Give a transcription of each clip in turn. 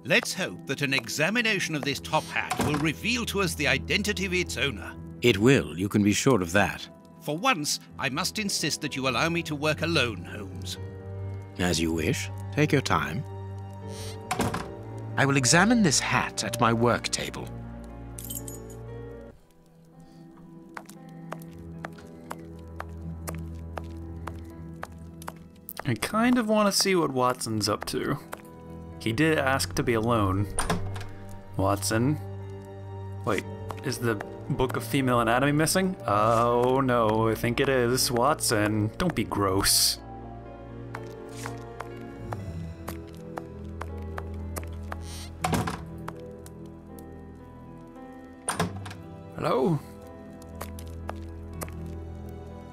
Let's hope that an examination of this top hat will reveal to us the identity of its owner. It will, you can be sure of that. For once, I must insist that you allow me to work alone, Holmes. As you wish. Take your time. I will examine this hat at my work table. I kind of want to see what Watson's up to. He did ask to be alone. Watson? Wait, is the book of female anatomy missing? Oh no, I think it is. Watson, don't be gross. Hello?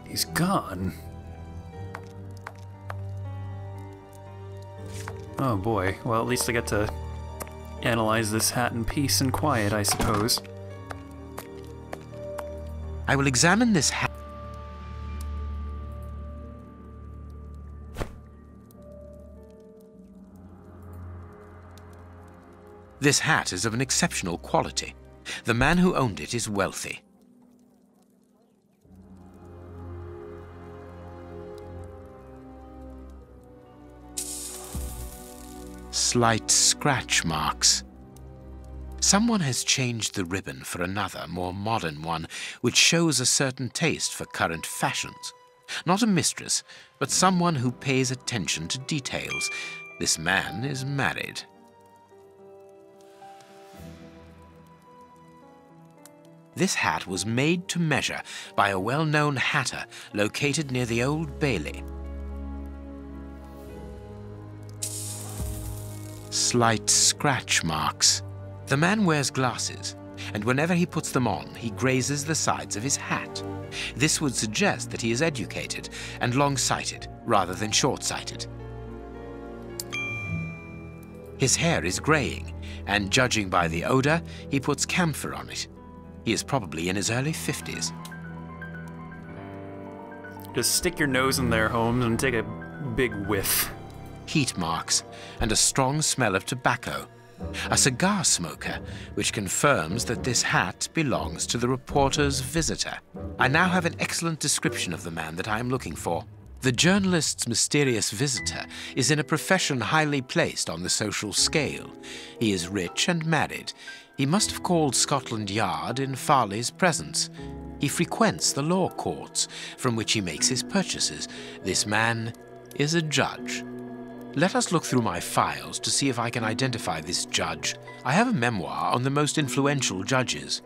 He's gone. Oh boy, well at least I get to analyze this hat in peace and quiet, I suppose. I will examine this hat. This hat is of an exceptional quality. The man who owned it is wealthy. Slight scratch marks. Someone has changed the ribbon for another, more modern one, which shows a certain taste for current fashions. Not a mistress, but someone who pays attention to details. This man is married. This hat was made to measure by a well-known hatter located near the Old Bailey. Slight scratch marks. The man wears glasses, and whenever he puts them on, he grazes the sides of his hat. This would suggest that he is educated and long-sighted rather than short-sighted. His hair is graying, and judging by the odor, he puts camphor on it. He is probably in his early 50s. Just stick your nose in there, Holmes, and take a big whiff. Heat marks, and a strong smell of tobacco. A cigar smoker, which confirms that this hat belongs to the reporter's visitor. I now have an excellent description of the man that I am looking for. The journalist's mysterious visitor is in a profession highly placed on the social scale. He is rich and married. He must have called Scotland Yard in Farley's presence. He frequents the law courts, from which he makes his purchases. This man is a judge. Let us look through my files to see if I can identify this judge. I have a memoir on the most influential judges.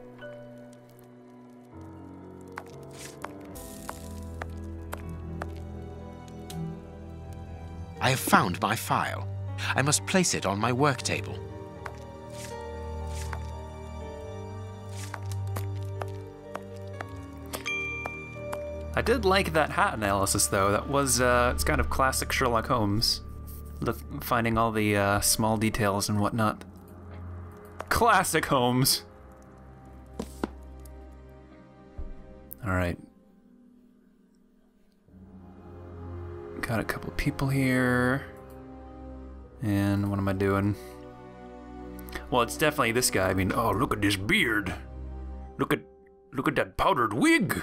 I have found my file. I must place it on my work table. I did like that hat analysis, though. That was, it's kind of classic Sherlock Holmes. Finding all the small details and whatnot. Classic Holmes! Alright. Got a couple people here. And what am I doing? Well, it's definitely this guy. I mean, oh, look at this beard! Look at that powdered wig!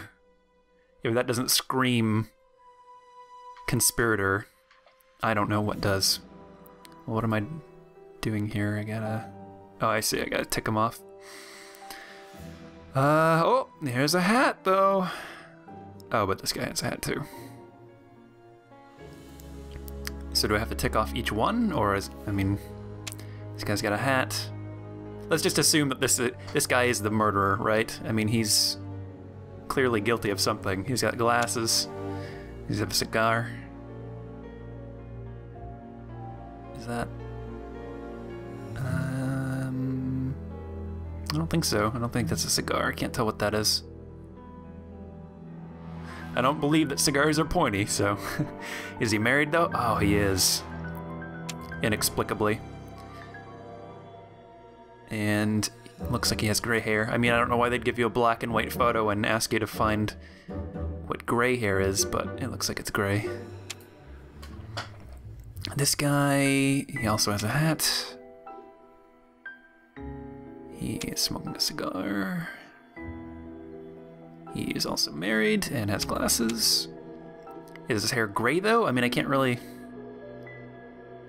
If that doesn't scream conspirator, I don't know what does. What am I doing here? I gotta... Oh, I see. I gotta tick them off. Oh, here's a hat, though. Oh, but this guy has a hat, too. So do I have to tick off each one? Or is... I mean... This guy's got a hat. Let's just assume that this guy is the murderer, right? I mean, he's clearly guilty of something. He's got glasses. He's got a cigar. Is that... I don't think so. I don't think that's a cigar. I can't tell what that is. I don't believe that cigars are pointy, so... Is he married, though? Oh, he is. Inexplicably. And looks like he has gray hair. I mean, I don't know why they'd give you a black and white photo and ask you to find what gray hair is, but it looks like it's gray. This guy, he also has a hat. He is smoking a cigar. He is also married and has glasses. Is his hair gray though? I mean, I can't really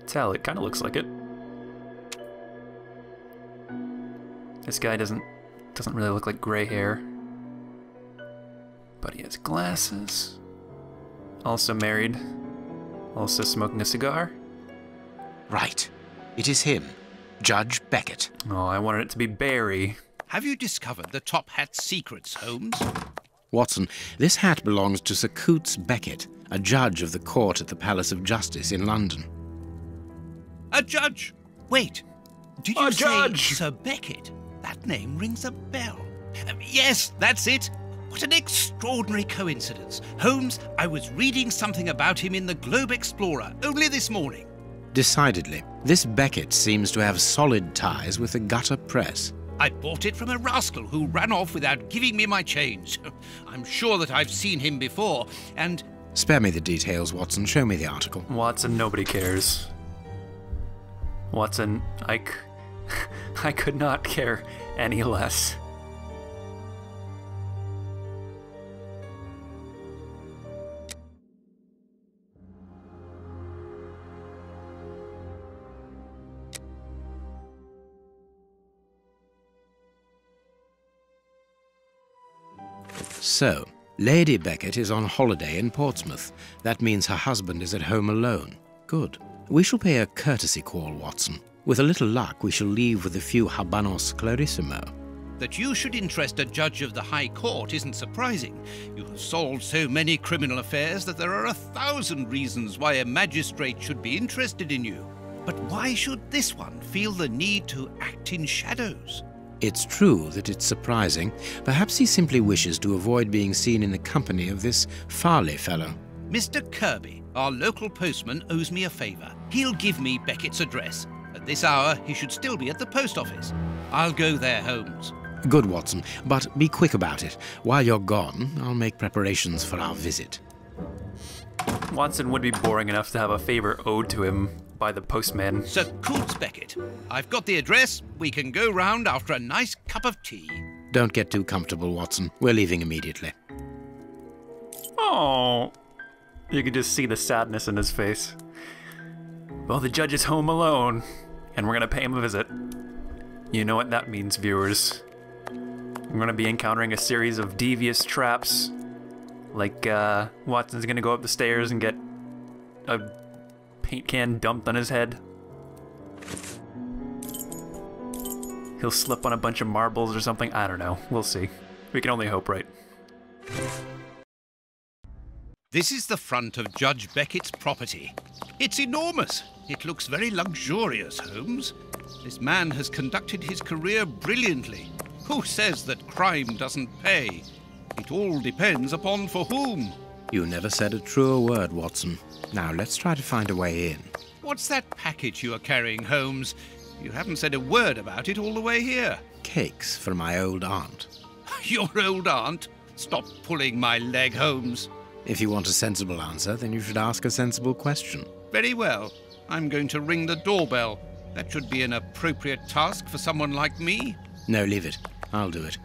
tell. It kind of looks like it. This guy doesn't really look like gray hair. But he has glasses. Also married. Also smoking a cigar. Right. It is him, Judge Beckett. Oh, I wanted it to be Barry. Have you discovered the top hat's secrets, Holmes? Watson, this hat belongs to Sir Coots Beckett, a judge of the court at the Palace of Justice in London. A judge? Wait, did you A say judge! Sir Beckett? That name rings a bell. Yes, that's it. What an extraordinary coincidence. Holmes, I was reading something about him in the Globe Explorer only this morning. Decidedly, this Beckett seems to have solid ties with the gutter press. I bought it from a rascal who ran off without giving me my change. I'm sure that I've seen him before, and... Spare me the details, Watson. Show me the article. Watson, nobody cares. Watson, I could not care any less. So, Lady Beckett is on holiday in Portsmouth. That means her husband is at home alone. Good. We shall pay a courtesy call, Watson. With a little luck, we shall leave with a few habanos clarissimo. That you should interest a judge of the High Court isn't surprising. You have solved so many criminal affairs that there are 1,000 reasons why a magistrate should be interested in you. But why should this one feel the need to act in shadows? It's true that it's surprising. Perhaps he simply wishes to avoid being seen in the company of this Farley fellow. Mr. Kirby, our local postman, owes me a favour. He'll give me Beckett's address. At this hour, he should still be at the post office. I'll go there, Holmes. Good, Watson, but be quick about it. While you're gone, I'll make preparations for our visit. Watson would be boring enough to have a favour owed to him by the postman. Sir Coots Beckett, I've got the address. We can go round after a nice cup of tea. Don't get too comfortable, Watson. We're leaving immediately. Oh, you could just see the sadness in his face. Well, the judge is home alone, and we're gonna pay him a visit. You know what that means, viewers. We're gonna be encountering a series of devious traps. Like, Watson's gonna go up the stairs and get a paint can dumped on his head. He'll slip on a bunch of marbles or something. I don't know. We'll see. We can only hope, right? This is the front of Judge Beckett's property. It's enormous. It looks very luxurious, Holmes. This man has conducted his career brilliantly. Who says that crime doesn't pay? It all depends upon for whom. You never said a truer word, Watson. Now, let's try to find a way in. What's that package you are carrying, Holmes? You haven't said a word about it all the way here. Cakes for my old aunt. Your old aunt? Stop pulling my leg, Holmes. If you want a sensible answer, then you should ask a sensible question. Very well. I'm going to ring the doorbell. That should be an appropriate task for someone like me. No, leave it. I'll do it.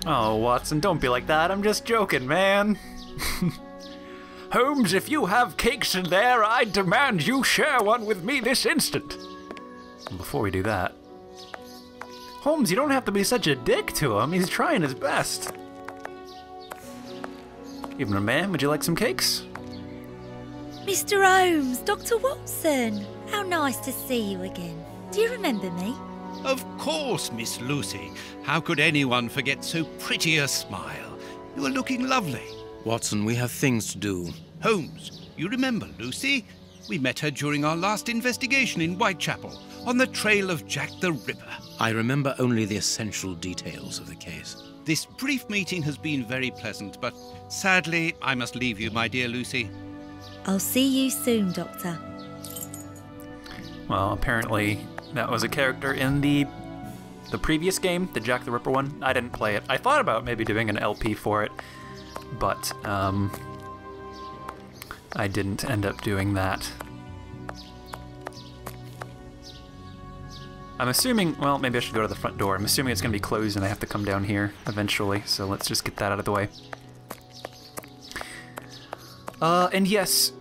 Oh, Watson, don't be like that. I'm just joking, man. Holmes, if you have cakes in there, I demand you share one with me this instant. Before we do that... Holmes, you don't have to be such a dick to him. He's trying his best. Evening, ma'am. Would you like some cakes? Mr. Holmes, Dr. Watson. How nice to see you again. Do you remember me? Of course, Miss Lucy. How could anyone forget so pretty a smile? You are looking lovely. Watson, we have things to do. Holmes, you remember Lucy? We met her during our last investigation in Whitechapel, on the trail of Jack the Ripper. I remember only the essential details of the case. This brief meeting has been very pleasant, but sadly, I must leave you, my dear Lucy. I'll see you soon, Doctor. Well, apparently that was a character in the previous game, the Jack the Ripper one. I didn't play it. I thought about maybe doing an LP for it, but I didn't end up doing that. I'm assuming, well, maybe I should go to the front door. I'm assuming it's going to be closed and I have to come down here eventually, so let's just get that out of the way. And yes,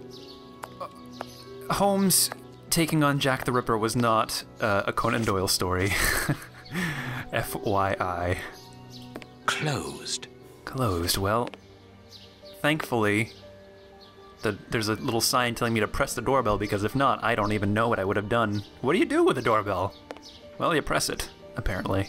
Holmes taking on Jack the Ripper was not a Conan Doyle story. FYI. Closed. Closed. Well, thankfully, there's a little sign telling me to press the doorbell, because if not, I don't even know what I would have done. What do you do with a doorbell? Well, you press it, apparently.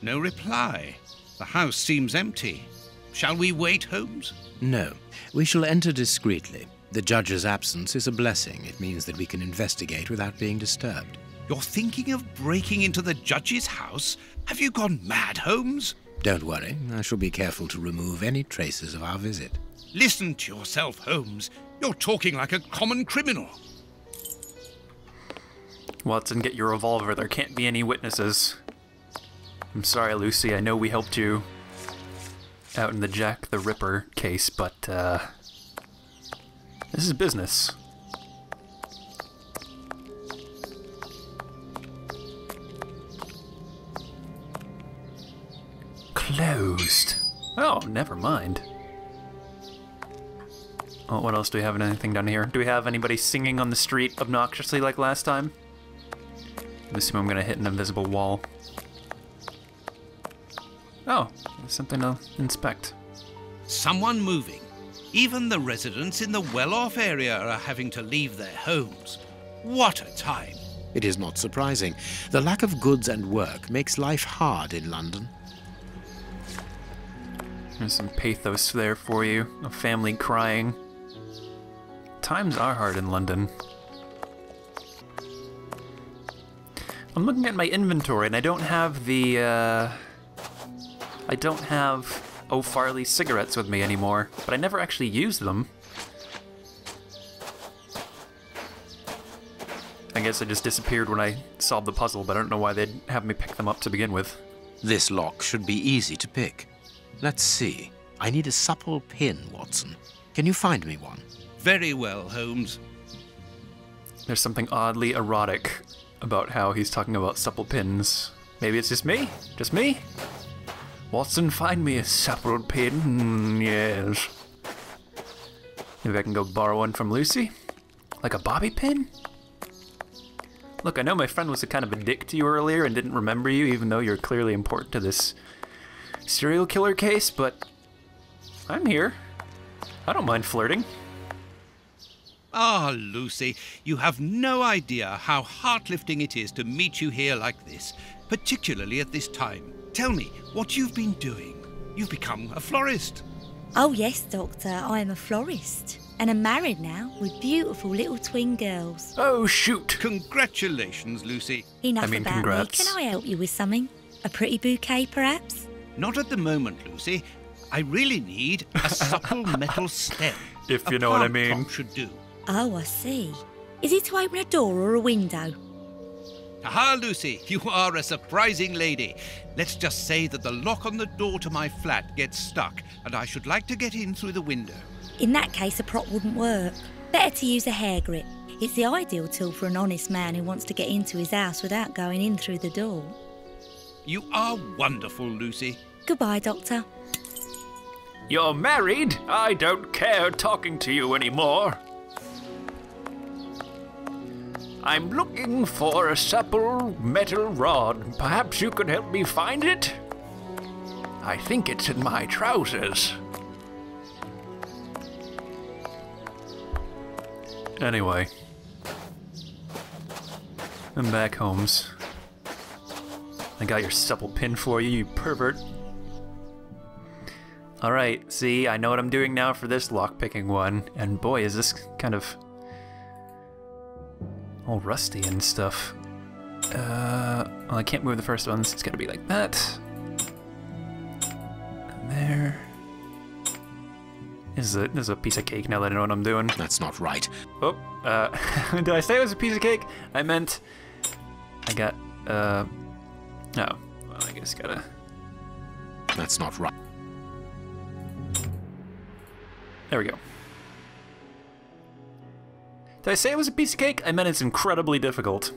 No reply. The house seems empty. Shall we wait, Holmes? No, we shall enter discreetly. The judge's absence is a blessing. It means that we can investigate without being disturbed. You're thinking of breaking into the judge's house? Have you gone mad, Holmes? Don't worry, I shall be careful to remove any traces of our visit. Listen to yourself, Holmes. You're talking like a common criminal. Watson, get your revolver. There can't be any witnesses. I'm sorry, Lucy. I know we helped you out in the Jack the Ripper case, but this is business. Closed. Oh, never mind. Oh, what else do we have? Anything down here? Do we have anybody singing on the street obnoxiously like last time? I assume I'm gonna hit an invisible wall. Oh, there's something to inspect. Someone moving. Even the residents in the well-off area are having to leave their homes. What a time. It is not surprising. The lack of goods and work makes life hard in London. There's some pathos there for you. A family crying. Times are hard in London. I'm looking at my inventory and I don't have the, I don't have O'Farley cigarettes with me anymore, but I never actually used them. I guess they just disappeared when I solved the puzzle, but I don't know why they'd have me pick them up to begin with. This lock should be easy to pick. Let's see. I need a supple pin, Watson. Can you find me one? Very well, Holmes. There's something oddly erotic about how he's talking about supple pins. Maybe it's just me? Just me? Watson, find me a supple pin. Yes. Maybe I can go borrow one from Lucy? Like a bobby pin? Look, I know my friend was a kind of a dick to you earlier and didn't remember you, even though you're clearly important to this serial killer case, but I'm here. I don't mind flirting. Ah, Lucy, you have no idea how heart-lifting it is to meet you here like this, particularly at this time. Tell me what you've been doing. You've become a florist. Oh yes, Doctor, I am a florist. And I'm married now with beautiful little twin girls. Oh, shoot! Congratulations, Lucy. Enough about congrats. me. Can I help you with something? A pretty bouquet, perhaps? Not at the moment, Lucy. I really need a supple metal stem. If you know what I A mean. plant should do. Oh, I see. Is it to open a door or a window? Aha, Lucy, you are a surprising lady. Let's just say that the lock on the door to my flat gets stuck, and I should like to get in through the window. In that case, a prop wouldn't work. Better to use a hair grip. It's the ideal tool for an honest man who wants to get into his house without going in through the door. You are wonderful, Lucy. Goodbye, Doctor. You're married? I don't care talking to you anymore. I'm looking for a supple metal rod. Perhaps you could help me find it? I think it's in my trousers. Anyway. I'm back, Holmes. I got your supple pin for you, you pervert. Alright, see, I know what I'm doing now for this lockpicking one, and boy, is this kind of all rusty and stuff. Well, I can't move the first one, so it's gotta be like that. And there. This is a piece of cake now that I know what I'm doing. That's not right. Oh, did I say it was a piece of cake? I meant I got, oh, well, I guess gotta. That's not right. There we go. Did I say it was a piece of cake? I meant it's incredibly difficult.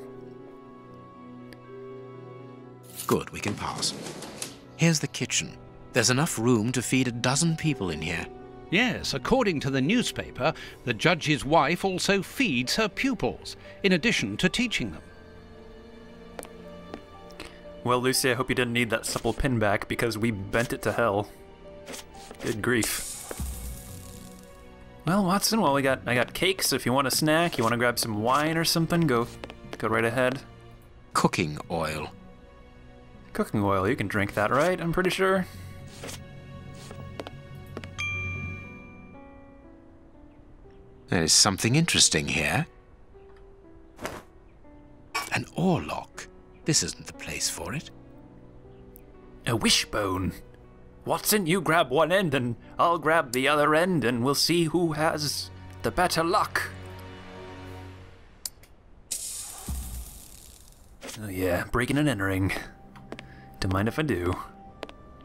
Good, we can pass. Here's the kitchen. There's enough room to feed a dozen people in here. Yes, according to the newspaper, the judge's wife also feeds her pupils, in addition to teaching them. Well, Lucy, I hope you didn't need that supple pin back because we bent it to hell. Good grief. Well, Watson, I got cakes. If you want a snack, you want to grab some wine or something, go right ahead. Cooking oil. Cooking oil, you can drink that, right? I'm pretty sure. There is something interesting here. An oarlock. This isn't the place for it. A wishbone. Watson, you grab one end and I'll grab the other end and we'll see who has the better luck. Oh yeah, breaking and entering. Don't mind if I do.